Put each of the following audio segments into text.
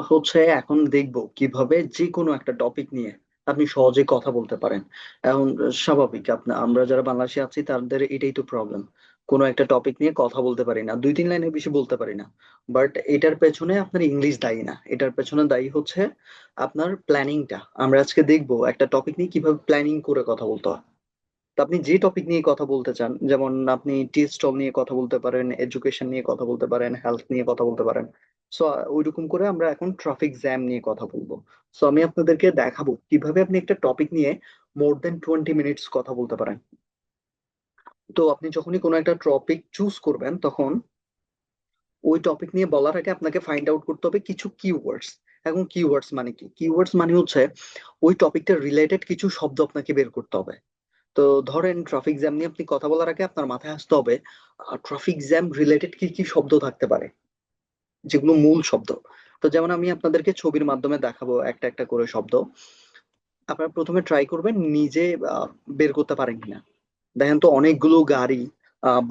হচ্ছে এখন দেখবো কিভাবে যে কোনো একটা টপিক নিয়ে আপনি সহজে কথা বলতে পারেন। এখন স্বাভাবিক আমরা যারা বাংলাদেশে আছি তাদের এটাই তো প্রবলেম। কোনো একটা টপিক নিয়ে কথা বলতে পারি না, দুই তিন লাইনের বেশি বলতে পারি না। বাট এটার পেছনে আপনার ইংলিশ দায়ী না, এটার পেছনে দায়ী হচ্ছে আপনার প্ল্যানিংটা। আমরা আজকে দেখবো একটা টপিক নিয়ে কিভাবে প্ল্যানিং করে কথা বলতে হয়। তো আপনি যে টপিক নিয়ে কথা বলতে চান, যেমন আপনি টি স্টল নিয়ে কথা বলতে পারেন, এডুকেশন নিয়ে কথা বলতে পারেন, হেলথ নিয়ে কথা বলতে পারেন। সো ওইরকম করে আমরা এখন ট্রাফিক জ্যাম নিয়ে কথা বলবো। সো আমি আপনাদেরকে দেখাবো কিভাবে আপনি একটা টপিক নিয়ে মোর দেন 20 মিনিটস কথা বলতে পারেন। তো আপনি যখনই কোনো একটা টপিক চুজ করবেন তখন ওই টপিক নিয়ে বলার আগে আপনাকে ফাইন্ড আউট করতে হবে কিছু কিওয়ার্ডস। এখন কিওয়ার্ডস মানে কি? কিওয়ার্ডস মানে হচ্ছে ওই টপিকটা রিলেটেড কিছু শব্দ আপনাকে বের করতে হবে। তো ধরেন ট্রাফিক জ্যাম নিয়ে আপনি কথা বলার আগে আপনার মাথায় আসতে হবে ট্রাফিক জ্যাম রিলেটেড কি কি শব্দ থাকতে পারে, যেগুলো মূল শব্দ। তো যেমন আমি আপনাদেরকে ছবির মাধ্যমে দেখাবো একটা একটা করে শব্দ। আপনারা প্রথমে ট্রাই করবেন নিজে আহ, বের করতে পারেন কিনা। দেখেন তো অনেকগুলো গাড়ি,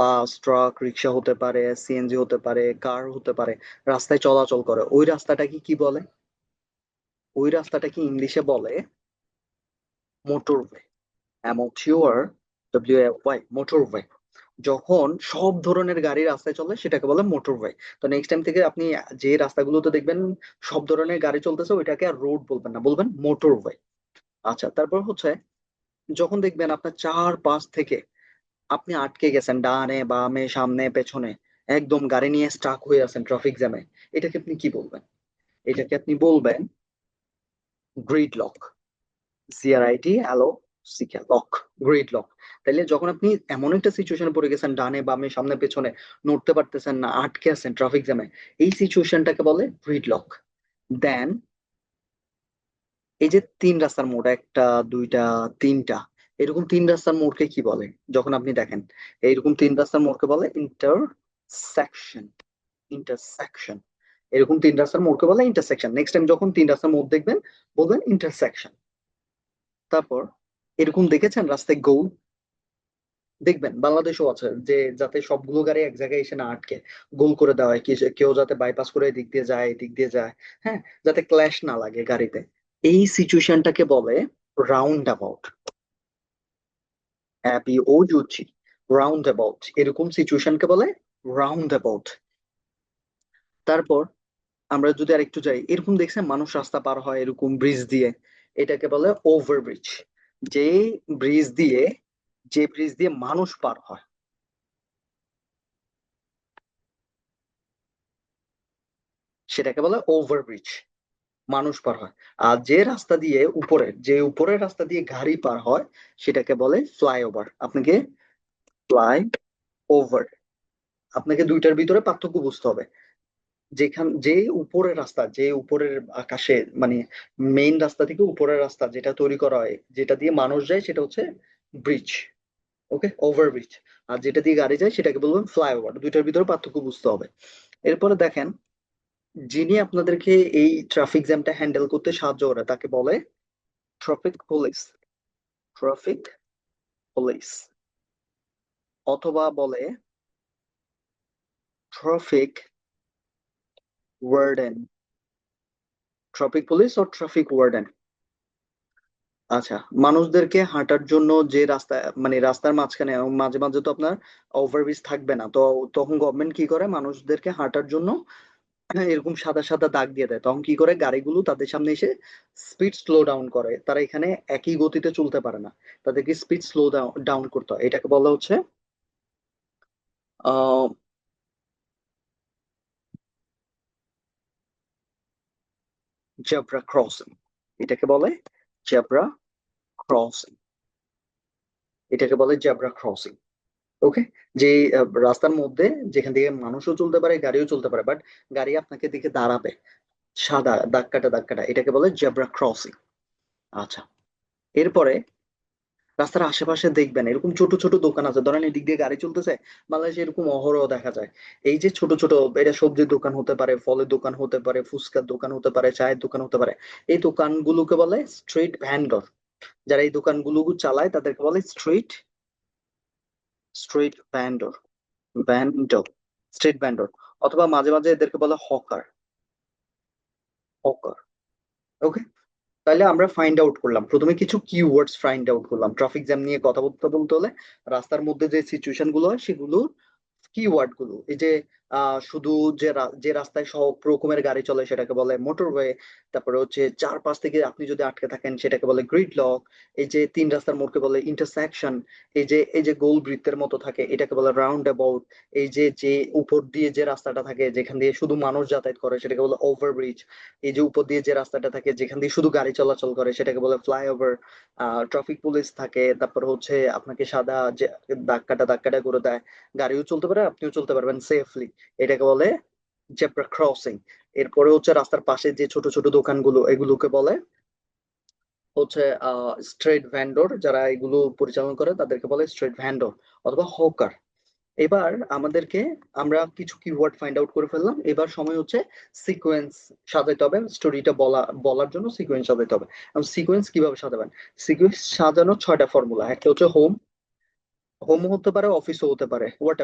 বাস, ট্রাক, রিক্সা হতে পারে, সিএনজি হতে পারে, কার হতে পারে, রাস্তায় চলাচল করে। ওই রাস্তাটাকে কি বলে? ওই রাস্তাটাকে ইংলিশে বলে মোটরওয়ে। MOTOR, motorway. যখন সব ধরনের গাড়ি রাস্তায় চলে সেটাকে বলে মোটরওয়ে। তো নেক্সট টাইম থেকে আপনি যে রাস্তাগুলোতে দেখবেন সব ধরনের গাড়ি চলতেছে ওইটাকে আর রোড বলবেন না, বলবেন মোটরওয়ে। আচ্ছা, তারপর হচ্ছে যখন দেখবেন আপনার চার পাশ থেকে আপনি আটকে গেছেন, ডানে বামে সামনে পেছনে, একদম গাড়ি নিয়ে স্টাক হয়ে আছেন ট্রাফিক জ্যামে, এটাকে আপনি কি বলবেন? এটাকে আপনি বলবেন grid lock. CRIDLOCK, lock, grid lock. তাইলে যখন আপনি এমন একটা সিচুয়েশনে পড়ে গেছেন, ডানে বামে সামনে পেছনে নড়তে পারতেছেন না, আটকে আছেন ট্রাফিক জ্যামে, এই সিচুয়েশনটাকে বলে গ্রিড লক। দেন এই যে তিন রাস্তার মোড়, একটা, দুইটা, তিনটা, এরকম তিন রাস্তার মোড়কে কি বলে? যখন আপনি দেখেন এইরকম তিন রাস্তার মোড়কে বলে ইন্টারসেকশন। ইন্টারসেকশন। এরকম তিন রাস্তার মোড়কে বলে ইন্টারসেকশন। নেক্সট টাইম যখন তিন রাস্তার মোড় দেখবেন বলবেন ইন্টারসেকশন। তারপর এরকম দেখেছেন রাস্তায় গোল? দেখবেন বাংলাদেশও আছে যে যাতে সবগুলো গাড়ি এক জায়গায় এসে না আটকে গোল করে দেওয়া হয়, কি কেউ যাতে বাইপাস করে এদিক দিয়ে যায় এদিক দিয়ে যায়। হ্যাঁ, যাতে ক্ল্যাশ না লাগে গাড়িতে। এই সিচুয়েশনটাকে বলে round about. RAUND, round about. এরকম সিচুয়েশনকে বলে রাউন্ড অ্যাবাউট। তারপর আমরা যদি আরেকটু যাই, এরকম দেখছেন মানুষ রাস্তা পার হয় এরকম ব্রিজ দিয়ে, এটাকে বলে ওভারব্রিজ। যে ব্রিজ দিয়ে যে ব্রিজ দিয়ে মানুষ পার হয় সেটাকে বলে ওভারব্রিজ, মানুষ পার হয়। আর যে রাস্তা দিয়ে উপরের রাস্তা দিয়ে গাড়ি পার হয় সেটাকে বলে ফ্লাইওভার। আপনাকে ফ্লাই ওভার, আপনাকে দুইটার ভিতরে পার্থক্য বুঝতে হবে। যে উপরের রাস্তা, যে উপরের আকাশে, মানে মেইন রাস্তা থেকে উপরের রাস্তা যেটা তৈরি করা হয়, যেটা দিয়ে মানুষ যায় সেটা হচ্ছে ব্রিজ। ওকে, ওভারব্রিজ। আর যেটা দিয়ে গাড়ি যায় সেটাকে বলবেন ফ্লাইওভার। দুইটার ভিতরে পার্থক্য বুঝতে হবে। এরপরে দেখেন যিনি আপনাদেরকে এই ট্রাফিক জ্যামটা হ্যান্ডেল করতে সাহায্য করে তাকে বলে ট্রাফিক পুলিশ। ট্রাফিক পুলিশ, অথবা বলে ট্রাফিক ওয়ার্ডেন। ট্রাফিক পুলিশ ও ট্রাফিক ওয়ার্ডেন। আচ্ছা, মানুষদেরকে হাঁটার জন্য যে রাস্তা, মানে রাস্তার মাঝখানে মাঝে মাঝে তো আপনার ওভারব্রিজ থাকবে না, তো তখন গভর্নমেন্ট কি করে মানুষদেরকে হাঁটার জন্য এরকম সাদা সাদা দাগ দিয়ে দেয়। তখন কি করে গাড়িগুলো তাদের সামনে এসে স্পিড স্লো ডাউন করে, তারা এখানে একই গতিতে চলতে পারে না, তাদেরকে স্পিড স্লো ডাউন করতে হয়। এটাকে বলা হচ্ছে আহ জেব্রা ক্রসিং। এটাকে বলে জেব্রা ক্রসিং। এটাকে বলে জেব্রা ক্রসিং। ওকে। যে রাস্তার মধ্যে যেখান থেকে মানুষও চলতে পারে গাড়িও চলতে পারে, বাট গাড়ি আপনাকে দেখে দাঁড়াবে, সাদা দাগ কাটা দাগ কাটা, এটাকে বলে জেব্রা ক্রসিং। আচ্ছা, এরপরে রাস্তার আশেপাশে দেখবেন এরকম ছোট ছোট দোকান আছে, ধরেন এদিক দিয়ে গাড়ি চলতেছে, বাংলাদেশে এরকম অহরহ দেখা যায়। এই যে ছোট ছোট, এটা সবজির দোকান হতে পারে, ফলের দোকান হতে পারে, ফুচকার দোকান হতে পারে, চায়ের দোকান হতে পারে। এই দোকানগুলোকে বলে স্ট্রিট ভ্যান্ডর। যারা এই দোকানগুলো চালায় তাদেরকে বলে street street vendor. Vendor, street vendor. অথবা মাঝে মাঝে এদেরকে বলে হকার। হকার। ওকে, তাহলে আমরা ফাইন্ড আউট করলাম, প্রথমে কিছু কিওয়ার্ডস ফাইন্ড আউট করলাম। ট্রাফিক জ্যাম নিয়ে কথা বলতে বলতে হলে রাস্তার মধ্যে যে সিচুয়েশন গুলো হয় সেগুলো কিওয়ার্ড গুলো, এই যে শুধু যে রাস্তায় সব রকমের গাড়ি চলে সেটাকে বলে মোটরওয়ে। তারপরে হচ্ছে চারপাশ থেকে আপনি যদি আটকে থাকেন সেটাকে বলে গ্রিড লক। এই যে তিন রাস্তার মোড়কে বলে ইন্টারসেকশন। এই যে গোল বৃত্তের মতো থাকে এটাকে বলে রাউন্ড অ্যাবাউট। এই যে যে উপর দিয়ে যে রাস্তাটা থাকে যেখান দিয়ে শুধু মানুষ যাতায়াত করে সেটাকে বলে ওভারব্রিজ। এই যে উপর দিয়ে যে রাস্তাটা থাকে যেখান দিয়ে শুধু গাড়ি চলাচল করে সেটাকে বলে ফ্লাইওভার। ট্রাফিক পুলিশ থাকে, তারপর হচ্ছে আপনাকে সাদা যে দাগ কাটা করে দেয়, গাড়িও চলতে পারে আপনিও চলতে পারবেন সেফলি, এটাকে বলে জেব্রা ক্রসিং। এরপরে হচ্ছে রাস্তার পাশে যে ছোট ছোট দোকানগুলো এগুলোকে বলে হচ্ছে স্ট্রিট ভেন্ডর, যারা এগুলো পরিচালনা করে তাদেরকে বলে স্ট্রিট ভেন্ডর অথবা হকার। এবার আমাদেরকে আমরা কিছু কিওয়ার্ড ফাইন্ড আউট করে ফেললাম, এবার সময় হচ্ছে সিকোয়েন্স সাজাইতে হবে, স্টোরিটা বলার জন্য সিকোয়েন্স সাজাইতে হবে। এবং সিকোয়েন্স কিভাবে সাজাবেন? সিকোয়েন্স সাজানোর 6টা ফর্মুলা। একটা হচ্ছে হোম, হোম হতে পারে অফিসও হতে পারে, হোয়াট,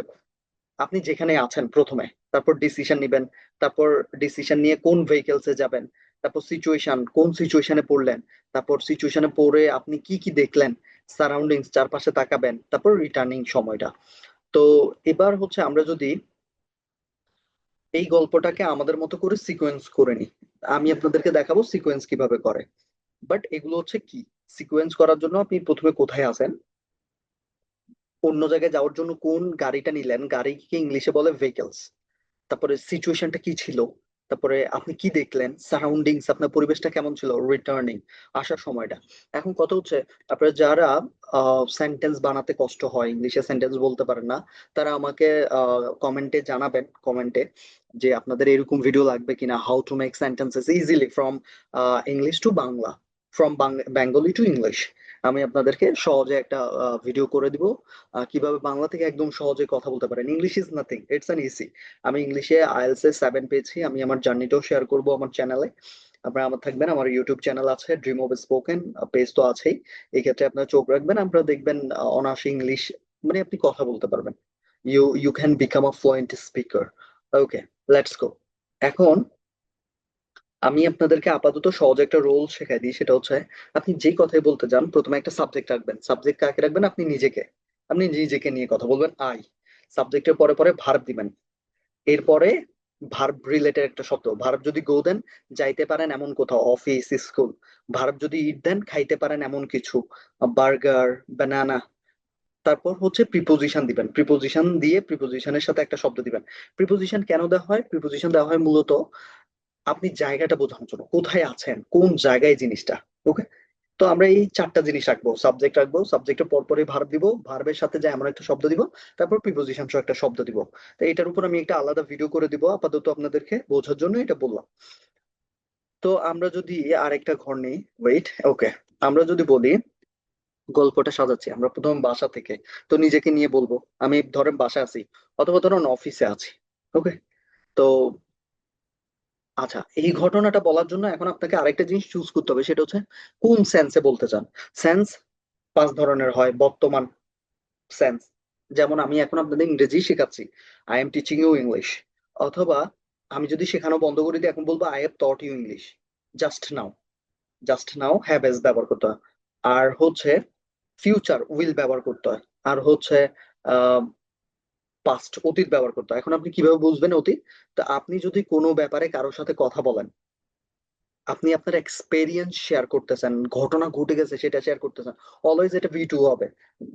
আপনি যেখানে আছেন প্রথমে, তারপর ডিসিশন নিবেন, তারপর ডিসিশন নিয়ে কোন ভেহিকেলসে যাবেন, তারপর সিচুয়েশন কোন সিচুয়েশনে পড়লেন, তারপর সিচুয়েশনে পড়ে আপনি কি কি দেখলেন, সারাউন্ডিংস চারপাশে তাকাবেন, তারপর রিটার্নিং সময়টা। তো এবার হচ্ছে আমরা যদি এই গল্পটাকে আমাদের মতো করে সিকোয়েন্স করে নিই, আমি আপনাদেরকে দেখাবো সিকোয়েন্স কিভাবে করে। বাট এগুলো হচ্ছে কি, সিকোয়েন্স করার জন্য আপনি প্রথমে কোথায় আছেন, অন্য জায়গায় যাওয়ার জন্য কোন গাড়িটা নিলেন, গাড়িকে ইংলিশে বলে ভেহিকেলস, তারপরে সিচুয়েশনটা কি ছিল, তারপরে আপনি কি দেখলেন, সারাউন্ডিংস আপনার পরিবেশটা কেমন ছিল, রিটার্নিং আসার সময়টা। এখন কথা হচ্ছে আপনারা যারা সেন্টেন্স বানাতে কষ্ট হয়, ইংলিশে সেন্টেন্স বলতে পারেন না, তারা আমাকে কমেন্টে জানাবেন, কমেন্টে যে আপনাদের এরকম ভিডিও লাগবে কিনা, how to make sentences easily from English to Bangla, from Bengali to English. আমি আপনাদেরকে সহজে একটা ভিডিও করে দিব কিভাবে বাংলা থেকে একদম সহজে কথা বলতে পারেন। English is nothing, it's an easy. আমি ইংলিশে আইএলটিএস এ 7 পেয়েছি, আমি আমার জার্নিটাও শেয়ার করব আমার চ্যানেলে। আপনারা আমার থাকবেন, আমার ইউটিউব চ্যানেল আছে, ড্রিম অফ স্পোকেন পেজ তো আছেই। এই ক্ষেত্রে আপনারা চোখ রাখবেন, আপনারা দেখবেন অনায়াসে ইংলিশ মানে আপনি কথা বলতে পারবেন। You can become a fluent speaker. Okay, let's go. এখন আমি আপনাদেরকে আপাতত সহজ একটা রোল শেখাই দিই, সেটা হচ্ছে আপনি যেই কথাই বলতে যান প্রথমে একটা সাবজেক্ট রাখবেন। সাবজেক্ট কাকে রাখবেন? আপনি নিজেকে নিয়ে কথা বলবেন, আই। সাবজেক্টের পরে পরে ভার্ব দিবেন, এরপরে ভার্ব রিলেটেড একটা শব্দ। ভার্ব যদি গো দেন, যাইতে পারেন এমন কোথাও, অফিস, স্কুল। ভার্ব যদি ইট দেন, খাইতে পারেন এমন কিছু, বার্গার, বানানা। তারপর হচ্ছে প্রিপোজিশন দিবেন, প্রিপোজিশন দিয়ে প্রিপোজিশনের সাথে একটা শব্দ দিবেন। প্রিপোজিশন কেন দেওয়া হয়? প্রিপোজিশন দেওয়া হয় মূলত আপনি জায়গাটা বোঝানোর জন্য, কোথায় আছেন, কোন জায়গায় জিনিসটা। ওকে, তো আমরা এই 4টা জিনিস রাখবো, সাবজেক্ট রাখবো, সাবজেক্টের পরপরই ভার্ব দিব, ভার্বের সাথে যে এমন একটা শব্দ দিব, তারপর প্রিপোজিশন সহ একটা শব্দ দিব। তো এটার উপর আমি একটা আলাদা ভিডিও করে দিব, আপাতত আপনাদেরকে বোঝার জন্য এটা বললাম। তো আমরা যদি আরেকটা ঘর নেই, ওয়েট, ওকে, আমরা যদি বলি গল্পটা সাজাচ্ছি আমরা প্রথম বাসা থেকে, তো নিজেকে নিয়ে বলবো। আমি ধরেন বাসায় আছি অথবা ধরেন অফিসে আছি। ওকে, তো আচ্ছা, এই ঘটনাটা বলার জন্য এখন আপনাকে আরেকটা জিনিস চুজ করতে হবে, সেটা হচ্ছে কোন সেন্সে বলতে চান। সেন্স 5 ধরনের হয় বর্তমান সেন্স, যেমন আমি এখন আপনাদের ইংরেজি শেখাচ্ছি, I am teaching you English. অথবা আমি যদি শেখানো বন্ধ করে দিই এখন বলবো I have taught you English just now. Just now have has ব্যবহার করতে হয়। আর হচ্ছে ফিউচার উইল ব্যবহার করতে হয়। আর হচ্ছে পাস্ট অতীত ব্যবহার করতে হয়। এখন আপনি কিভাবে বুঝবেন অতীত? তো আপনি যদি কোনো ব্যাপারে কারোর সাথে কথা বলেন, আপনি আপনার এক্সপেরিয়েন্স শেয়ার করতেছেন, ঘটনা ঘটে গেছে সেটা শেয়ার করতেছেন, অলওয়েজ এটা ভি টু হবে,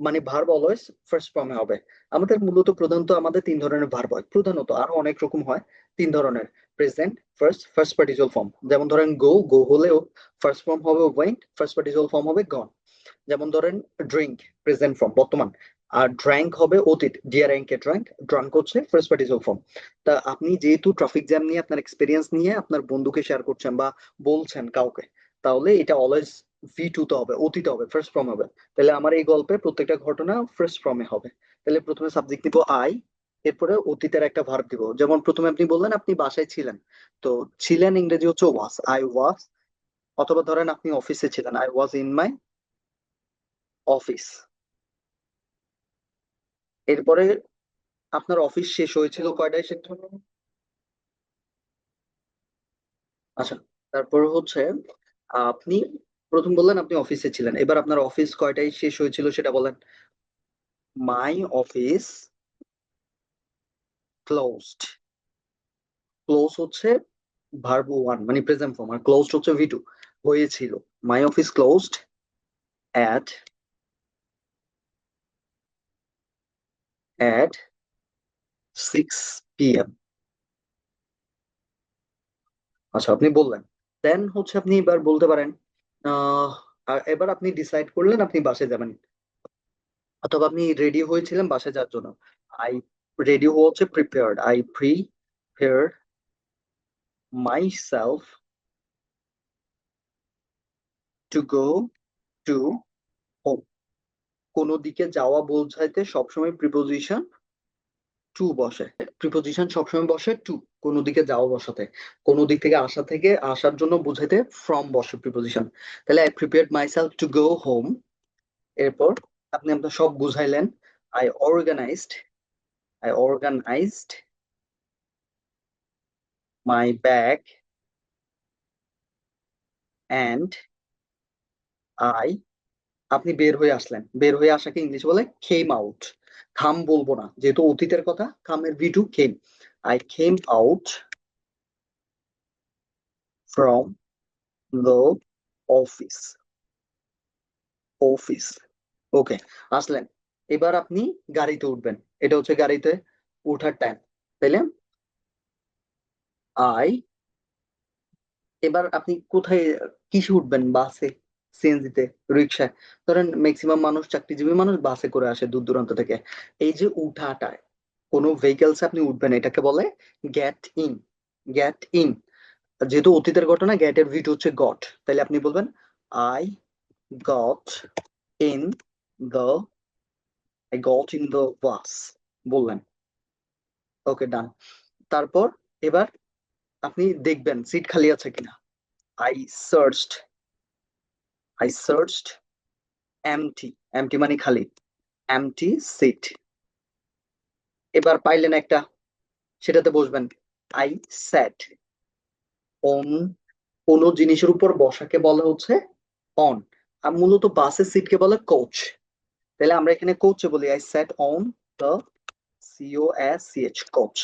মানে ভার্ব অলওয়েজ ফার্স্ট ফর্মে হবে। আমাদের মূলত প্রধানত আমাদের 3 ধরনের ভার্ব হয়, প্রধানত আরো অনেক রকম হয়। 3 ধরনের: present, first, first participle form. যেমন ধরেন গো, গো হলেও ফার্স্ট ফর্ম হবে ওয়েন্ট, ফার্স্ট পার্টিসিপাল ফর্ম হবে গন। যেমন ধরেন ড্রিঙ্ক, প্রেজেন্ট ফর্ম বর্তমান, আর ড্রাঙ্ক হবে অতীত, ডিয়ারঙ্কে ড্রাঙ্ক, ড্রাঙ্ক হচ্ছে ফার্স্ট পার্টিসিপাল ফর্ম। তা আপনি যেহেতু ট্রাফিক জ্যাম নিয়ে আপনার এক্সপিরিয়েন্স নিয়ে আপনার বন্ধুকে শেয়ার করছেন বা বলছেন কাউকে, তাহলে এটা অলওয়েজ ভি টু তে হবে, অতীতে হবে, ফার্স্ট ফর্ম হবে। তাহলে আমার এই গল্পে প্রত্যেকটা ঘটনা ফার্স্ট ফর্মে হবে। তাহলে প্রথমে সাবজেক্ট দিব আই, এরপরে অতীতের একটা ভার্ব দিব। যেমন প্রথমে আপনি বললেন আপনি বাসায় ছিলেন, তো ছিলেন ইংরেজি হচ্ছে ওয়াজ, আই ওয়াজ। অথবা ধরেন আপনি অফিসে ছিলেন, I was in my office. এরপরে আপনার অফিস শেষ হয়েছিল কয়টায়? শেষ হলো? আচ্ছা, তারপর হচ্ছে আপনি প্রথম বললেন আপনি অফিসে ছিলেন, এবার আপনার অফিস কয়টায় শেষ হয়েছিল সেটা বলেন। My office closed. ক্লোজ হচ্ছে ভার্ব ওয়ান মানে প্রেজেন্ট ফর্ম, আর ক্লোজড হচ্ছে ভি টু, হয়েছিল। My office closed at 6 p.m. আচ্ছা আপনি বললেন, দেন হচ্ছে আপনি এবার বলতে পারেন আহ আর এবার আপনি ডিসাইড করলেন আপনি বাসে যাবেন, অথবা আপনি রেডি হয়েছিলেন বাসে যাওয়ার জন্য। আই রেডি হওয়া হচ্ছে prepared, I prepare my self to go to home. কোনো দিকে যাওয়া বোঝাইতে সবসময় প্রিপোজিশন টু বসে। প্রিপোজিশন সবসময় বসে টু, কোনো দিকে যাওয়া বসাতে। কোনো দিক থেকে আসা থেকে আসার জন্য বুঝাইতে ফ্রম বসে প্রিপোজিশন। তাহলে I prepared myself to go home. এরপর আপনি আপনার সব বুঝাইলেন। I organised, I organised my bag and I, আপনি বের হয়ে আসলেন, বের হয়ে আসাকে ইংলিশ বলে খেম আউট। খাম বলবো না, যেহেতু অতীতের কথা, খামের V two came. I came out from the office, office. Okay, আসলেন। এবার আপনি গাড়িতে উঠবেন, এটা হচ্ছে গাড়িতে উঠার টাইম, তাইলে আই, এবার আপনি কোথায় কিসে উঠবেন? বাসে, সিএনজিতে, রিক্সায়। ধরেন ম্যাক্সিমাম মানুষ, চাকরিজীবী মানুষ বাসে করে আসে দূর দূরান্ত থেকে। এই যে উঠাটা, কোনো ভেহিকেলসে আপনি উঠবেন, এটাকে বলে গেট ইন। গেট ইন, যেহেতু অতীতের ঘটনা, গেটের ভিট হচ্ছে গট, তাহলে আপনি বলবেন I got in the, I got in the bus, বললেন। ওকে, ডান। তারপর এবার আপনি দেখবেন সিট খালি আছে কিনা। I searched, I searched empty, empty মানে খালি, এমটি সিট। এবার পাইলেন একটা, সেটাতে বসবেন। আই স্যাট অন, কোন জিনিসের উপর বসাকে বলা হচ্ছে অন, আর মূলত বাসের সিটকে বলে কোচ। তাহলে আমরা এখানে কোচে বলি I sat on the, COACH, coach.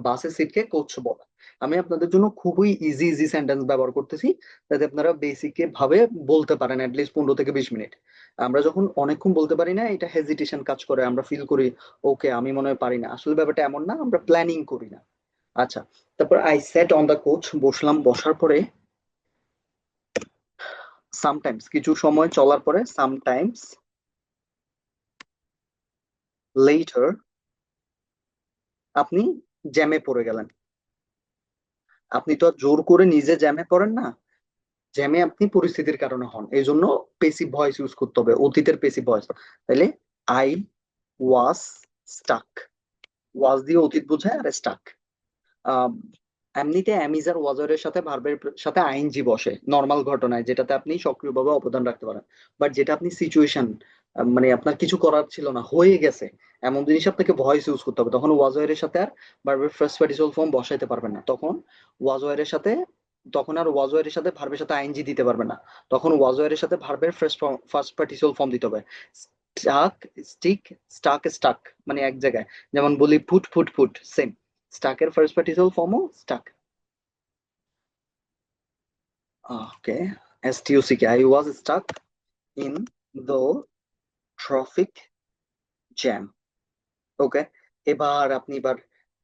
বাসের সিটকে কোচ বলে। আমি আপনাদের জন্য খুবই ইজি ইজি সেন্টেন্স ব্যবহার করতেছি, যাতে আপনারা বেসিক ভাবে বলতে পারেন অ্যাটলিস্ট 15 থেকে 20 মিনিট। আমরা যখন অনেকক্ষণ বলতে পারি না, এটা হেজিটেশন কাজ করে, আমরা ফিল করি ওকে আমি মনে হয় পারি না, আসলে ব্যাপারটা এমন না, আমরা প্ল্যানিং করি না। আচ্ছা, তারপর I sat on the coach, বসলাম, বসার পরে সামটাইমস, কিছু সময় চলার পরে, সামটাইমস লেটার, আপনি জ্যামে পড়ে গেলেন। আপনি তো আর জোর করে নিজে জ্যামে পড়েন না, জ্যামে আপনি পরিস্থিতির কারণে হন, এই জন্য পেসিভ ভয়েস ইউজ করতে হবে, অতীতের পেসিভ ভয়েস। তাহলে আই ওয়াজ স্টাক, ওয়াজ দিয়ে অতীত বোঝায়, আর স্টাক এমনিতে অ্যামিজার ওয়াজারের সাথে ভার্বের সাথে আইএনজি বসে নর্মাল ঘটনায়, যেটাতে আপনি সক্রিয়ভাবে অবদান রাখতে পারেন। বাট যেটা আপনি সিচুয়েশন, মানে আপনার কিছু করার ছিল না, হয়ে গেছে, এমন জিনিস আপনাকে ভয়েস ইউজ করতে হবে, তখন ওয়াজওয়ারের সাথে আর ভার্বের ফার্স্ট পার্টিসিপল ফর্ম বসাইতে পারবেন না। তখন ওয়াজওয়ারের সাথে, তখন আর ওয়াজওয়ারের সাথে ভার্বের সাথে আইএনজি দিতে পারবেন না, তখন ওয়াজওয়ারের সাথে ভার্বের ফার্স্ট পার্টিসিপল ফর্ম দিতে হবে। স্টাক, স্টিক, স্টাক, স্টাক মানে এক জায়গায়, যেমন বলি ফুট ফুট ফুট, সেম। স্টাকের ফার্স্ট পার্টিসিপল ফর্মও stuck. Okay, STUCK, I was stuck in the traffic jam. Okay, এবার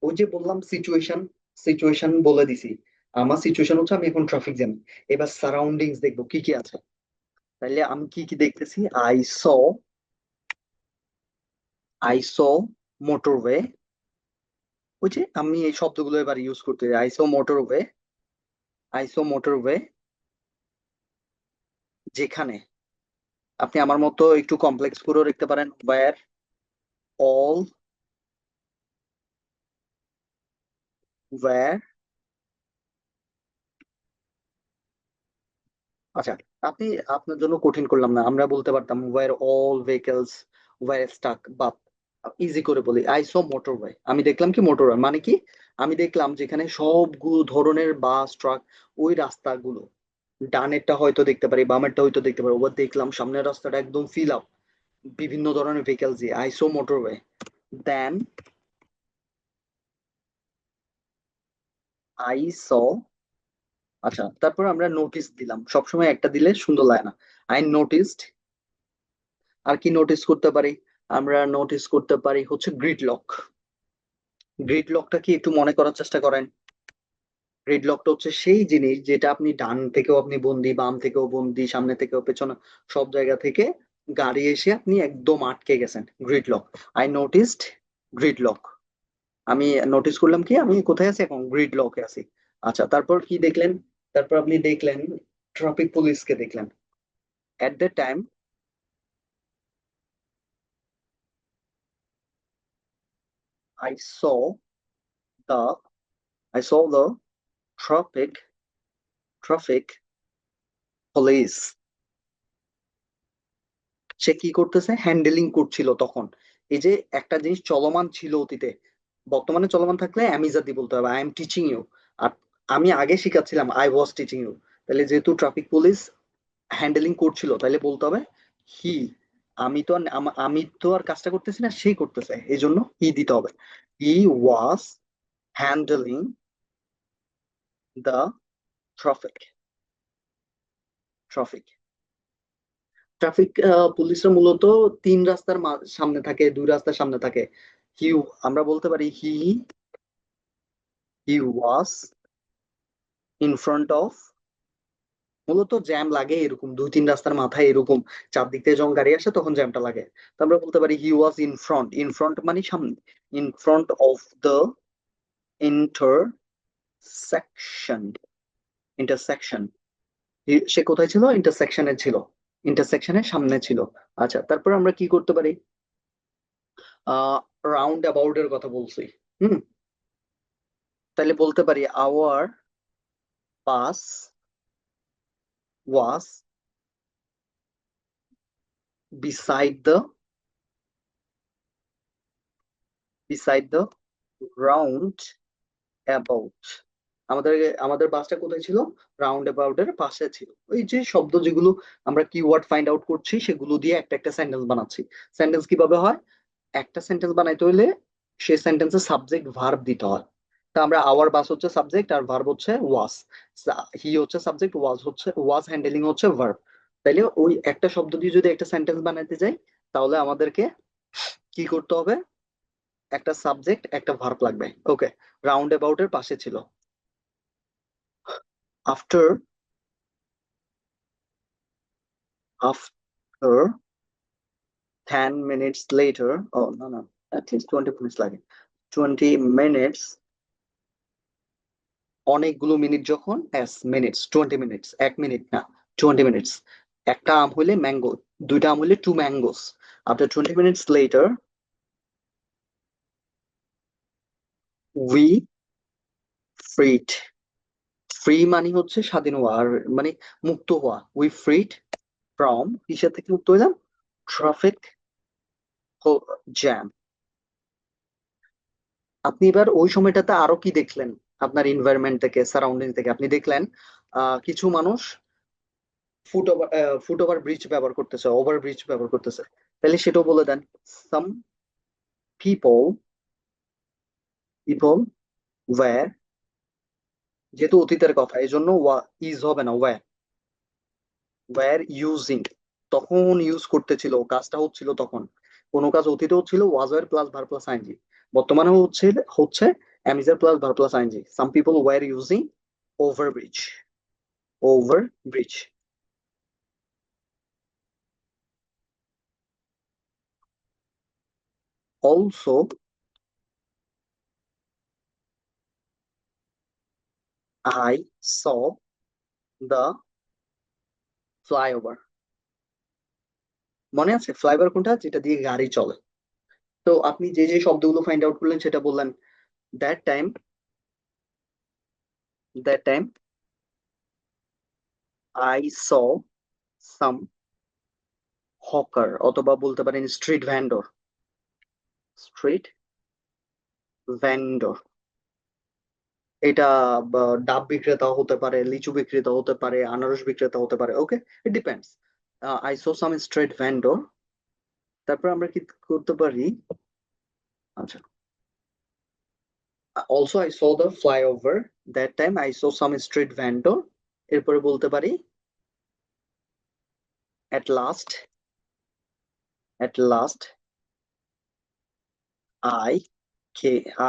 ওই যে বললাম সিচুয়েশন, সিচুয়েশন বলে দিছি। আমার সিচুয়েশন হচ্ছে আমি এখন ট্রাফিক জ্যাম। এবার সারাউন্ডিংস দেখবো কি কি আছে। তাইলে আমি কি কি দেখতেছি, আই স মোটরওয়ে। ওই যে আমি এই শব্দগুলো এবার ইউজ করতে, I saw motorway, I saw motorway, যেখানে, আপনি আমার মতো একটু কমপ্লেক্স করেও লিখতে পারেন, ওয়্যার অল, ওয়্যার, আচ্ছা আপনি, আপনার জন্য কঠিন করলাম না, আমরা বলতে পারতাম were all vehicles were stuck, but easy করে বলি, আই স মোটরওয়ে, আমি দেখলাম কি মোটরওয়ে মানে কি, আমি দেখলাম যেখানে সবগুলো ধরনের বাস ট্রাক, ওই রাস্তাগুলো, ডানেরটা হয়তো দেখতে পারি, বামেরটা হয়তো দেখতে পারি, ওবার দেখলাম সামনের রাস্তাটা একদম ফিল আপ বিভিন্ন ধরনের ভেহিকল দিয়ে, I saw motorway. Then I saw, আচ্ছা তারপর আমরা নোটিস দিলাম, সবসময় একটা দিলে সুন্দর লাগে না। আই নোটিসড, আর কি নোটিস করতে পারি, আমরা নোটিস করতে পারি হচ্ছে গ্রিড লক। গ্রিড লকটা কি একটু মনে করার চেষ্টা করেন। গ্রিড লকটা হচ্ছে সেই জিনিস যেটা আপনি ডান থেকেও আপনি বন্দি, বাম থেকেও বন্দি, সামনে থেকেও পেছনে, সব জায়গা থেকে গাড়ি এসে আপনি একদম আটকে গেছেন, grid lock. I noticed grid lock, আমি নোটিস করলাম কি আমি কোথায় আছি এখন, গ্রিড লকে আছি। আচ্ছা তারপর কি দেখলেন, তারপর আপনি দেখলেন ট্রাফিক পুলিশকে দেখলেন। At the time I saw the, I saw the traffic, traffic police. সে কি করতেছে, হ্যান্ডেলিং করছিল তখন। এই যে একটা জিনিস চলমান ছিল অতীতে, বর্তমানে চলমান থাকলে অ্যামিজাদি বলতে হবে, আই এম টিচিং ইউ। আর আমি আগে শিখাচ্ছিলাম, আই ওয়াজ টিচিং ইউ। তাহলে যেহেতু ট্রাফিক পুলিশ হ্যান্ডেলিং করছিল, তাহলে বলতে হবে হি। আমি তো আর কাজটা করতেছি না, সেই করতেছে, এই জন্য হি দিতে হবে। He was handling the traffic, traffic. Traffic পুলিশরা মূলত তিন রাস্তার সামনে থাকে, দুই রাস্তার সামনে থাকে। হি, আমরা বলতে পারি he was in front of, মূলত জ্যাম লাগে এরকম দুই তিন রাস্তার মাথায়, এরকম চারদিক থেকে যখন গাড়ি আসে তখন জ্যামটা লাগে। তো আমরা বলতে পারি he was in front, in front মানে সামনে, in front of the intersection, intersection. সে কোথায় ছিল, ইন্টারসেকশনে ছিল, ইন্টারসেকশনের সামনে ছিল। আচ্ছা তারপর আমরা কি করতে পারি, আহ রাউন্ড অ্যাবাউট এর কথা বলছি। হুম, তাহলে বলতে পারি our bus was beside the, beside the roundabout অ্যাবাউট। আমাদের আমাদের বাসটা কোথায় ছিল, রাউন্ড অ্যাবাউট এর পাশে ছিল। ওই যে শব্দ যেগুলো আমরা কিওয়ার্ড ফাইন্ড আউট করছি, সেগুলো দিয়ে একটা একটা সেন্টেন্স বানাচ্ছি। সেন্টেন্স কিভাবে হয়, একটা সেন্টেন্স বানাইতে হইলে সেই সেন্টেন্সের সাবজেক্ট ভার্ব দিতে হয়। তা আমরা আওয়ার বাস হচ্ছে সাবজেক্ট আর ভার্ব হচ্ছে ওয়াজ, হি হচ্ছে সাবজেক্ট, ওয়াজ হচ্ছে, ওয়াজ হ্যান্ডেলিং হচ্ছে ভার্ব। তাইলে ওই একটা শব্দ দিয়ে যদি একটা সেন্টেন্স বানাইতে যাই, তাহলে আমাদেরকে কি করতে হবে, একটা সাবজেক্ট একটা ভার্ব লাগবে। ওকে, রাউন্ড অ্যাবাউট এর পাশে ছিল। After, after 10 minutes later, oh no no, at least 20 minutes লাগে, 20 minutes, অনেকগুলো মিনিট যখন, এস মিনিটস, 20 মিনিটস, 1 মিনিট না, 20 মিনিটস। একটা আম হইলে ম্যাঙ্গো, দুইটা আম হইলে two mangoes. After 20 minutes later we freed, free মানে হচ্ছে স্বাধীন হওয়া, আর মানে মুক্ত হওয়া, উই ফ্রিড ফ্রম, কিসের থেকে মুক্ত হইলাম, ট্রাফিক জ্যাম। আপনি এবার ওই সময়টাতে আরো কি দেখলেন, আপনার এনভায়রনমেন্ট থেকে, সারাউন্ডিং থেকে আপনি দেখলেন কিছু মানুষ ফুট ওভার ব্রিজ ব্যবহার করতেছে, ওভার ব্রিজ ব্যবহার করতেছে। তাহলে সেটাও বলে দেন, সাম পিপল, পিপল ওয়্যার, যেহেতু অতীতের কথা এই জন্য ইজ হবে না, ওয়্যার, ওয়্যার ইউজিং, তখন ইউজ করতেছিল, কাজটা হচ্ছিল তখন, কোনো কাজ অতীতে হচ্ছিল was were plus verb plus ing, বর্তমানে হচ্ছে হচ্ছে am is are plus verb plus ing. Some people were using over bridge, over bridge. Also I saw the flyover, মনে আছে ফ্লাইওভার কোনটা, যেটা দিয়ে গাড়ি চলে। তো আপনি যে যে শব্দগুলো ফাইন্ড আউট করলেন সেটা বললেন। That time, that time I saw some hawker, অথবা বলতে পারেন স্ট্রিট ভ্যান্ডর, স্ট্রিট ভেন্ডর, এটা ডাব বিক্রেতা হতে পারে, লিচু বিক্রেতা হতে পারে, আনারস বিক্রেতা হতে পারে। Okay, it depends. I saw some street vendor. তারপর আমরা কি করতে পারি? আচ্ছা, also I saw the flyover, that time I saw some street vendor. এরপরে বলতে পারি at last, at last I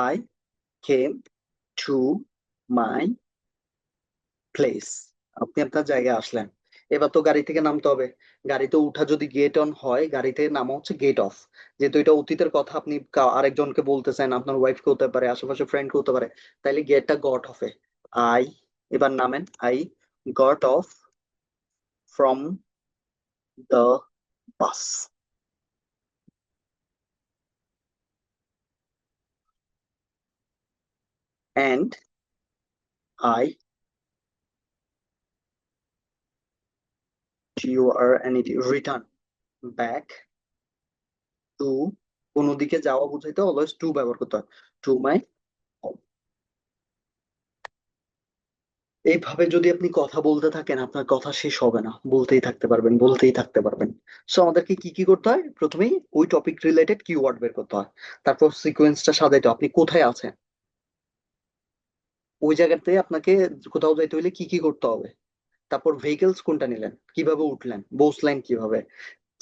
I came to my place. আপনি আপনার জায়গায় আসলেন। এবার তো গাড়ি থেকে নামতে হবে। গাড়িতে উঠা যদি গেট অন হয়, গাড়ি থেকে নামা হচ্ছে গেট অফ। যেহেতু এটা অতীতের কথা, আপনি আরেকজনকে বলতেছেন, আপনার ওয়াইফকে হতে পারে, আশেপাশে ফ্রেন্ডকে হতে পারে, তাইলে গেটটা গট অফে। আই, এবার নামেন। I got off from the bus and I, return back to, কোনো দিকে যাওয়া বুঝাইতে অলওয়েজ টু ব্যবহার করতে হয়। To my home. এইভাবে যদি আপনি কথা বলতে থাকেন, আপনার কথা শেষ হবে না, বলতেই থাকতে পারবেন, বলতেই থাকতে পারবেন। সো আমাদেরকে কি কি করতে হয়? প্রথমেই ওই টপিক রিলেটেড কিওয়ার্ড বের করতে হয়। তারপর সিকোয়েন্সটা সাজাইতে হয়। আপনি কোথায় আছেন, ওই জায়গাতে আপনাকে কোথাও যাইতে হলে কি কি করতে হবে। তারপর ভেহিকলস কোনটা নিলেন, কিভাবে উঠলেন, বসলেন কিভাবে,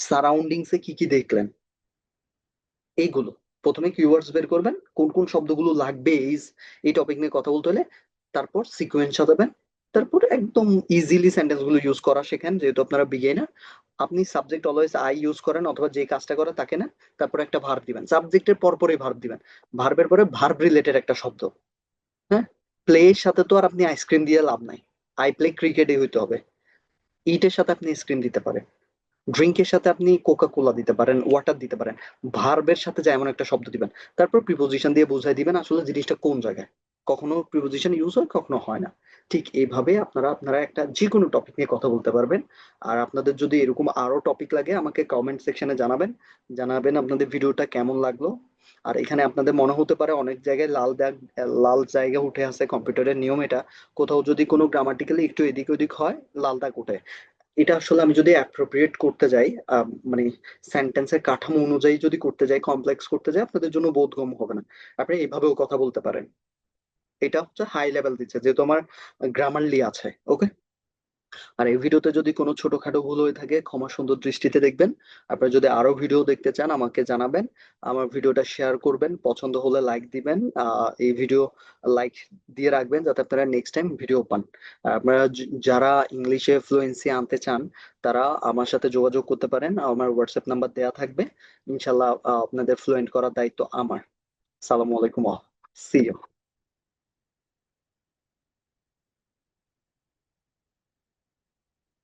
সারাউন্ডিংসে কি কি দেখলেন, এইগুলো। প্রথমে কিওয়ার্ডস বের করবেন, কোন কোন শব্দগুলো লাগবে এই টপিক নিয়ে কথা বলতে হলে। তারপর সিকোয়েন্স সাজাবেন। তারপর একদম ইজিলি সেন্টেন্স গুলো ইউজ করা শেখেন, যেহেতু আপনারা বিগিনার। আপনি সাবজেক্ট অলওয়েজ আই ইউজ করেন, অথবা যে কাজটা করে তাকে নেন। তারপর একটা ভার্ব দিবেন, সাবজেক্টের পর পরে ভার্ব দিবেন। ভার্বের পরে ভার্ব রিলেটেড একটা শব্দ। হ্যাঁ, প্লে এর সাথে তো আর আপনি আইসক্রিম দিয়ে লাভ নাই। আই প্লে ক্রিকেটই হইতে হবে। ইটের সাথে আপনি আইসক্রিম দিতে পারেন। ড্রিঙ্কের সাথে আপনি কোকা কোলা দিতে পারেন, ওয়াটার দিতে পারেন। ভার্বের সাথে যা এমন একটা শব্দ দিবেন। তারপর প্রিপোজিশন দিয়ে বোঝাই দিবেন আসলে জিনিসটা কোন জায়গায়। কখনো প্রিপোজিশন ইউজ হয়, কখনো হয় না। ঠিক এইভাবে আপনারা আপনারা একটা যে কোনো টপিক নিয়ে কথা বলতে পারবেন। আর আপনাদের যদি এরকম আরো টপিক লাগে, আমাকে কমেন্ট সেকশনে জানাবেন। জানাবেন আপনাদের ভিডিওটা কেমন লাগলো। আর এখানে আপনাদের মনে হতে পারে অনেক জায়গায় লাল দাগ, লাল জায়গা উঠে আছে, কম্পিউটারের নিয়ম এটা। কোথাও যদি কোনো গ্রামাটিক্যালি একটু এদিক ওদিক হয়, লাল দাগ উঠে। এটা আসলে আমি যদি অ্যাপ্রোপ্রিয়েট করতে যাই, মানে সেন্টেন্সের কাঠামো অনুযায়ী যদি করতে যাই, কমপ্লেক্স করতে যাই, আপনাদের জন্য বোধগম্য হবে না। আপনি এইভাবেও কথা বলতে পারেন। এটা হচ্ছে হাই লেভেল দিচ্ছে, যেহেতু আমার গ্রামারলি আছে। ওকে। আর এই ভিডিওতে যদি কোনো ছোটখাটো ভুল হয়ে থাকে, ক্ষমা সুন্দর দৃষ্টিতে দেখবেন। আপনারা যদি আরো ভিডিও দেখতে চান, আমাকে জানাবেন। আমার ভিডিওটা শেয়ার করবেন, পছন্দ হলে লাইক দিবেন। এই ভিডিও লাইক দিয়ে রাখবেন, যাতে আপনারা নেক্সট টাইম ভিডিও পান। আর আপনারা যারা ইংলিশে ফ্লুয়েন্সি আনতে চান, তারা আমার সাথে যোগাযোগ করতে পারেন। আমার হোয়াটসঅ্যাপ নাম্বার দেয়া থাকবে। ইনশাল্লাহ আপনাদের ফ্লুয়েন্ট করার দায়িত্ব আমার। সালামু আলাইকুম। See you.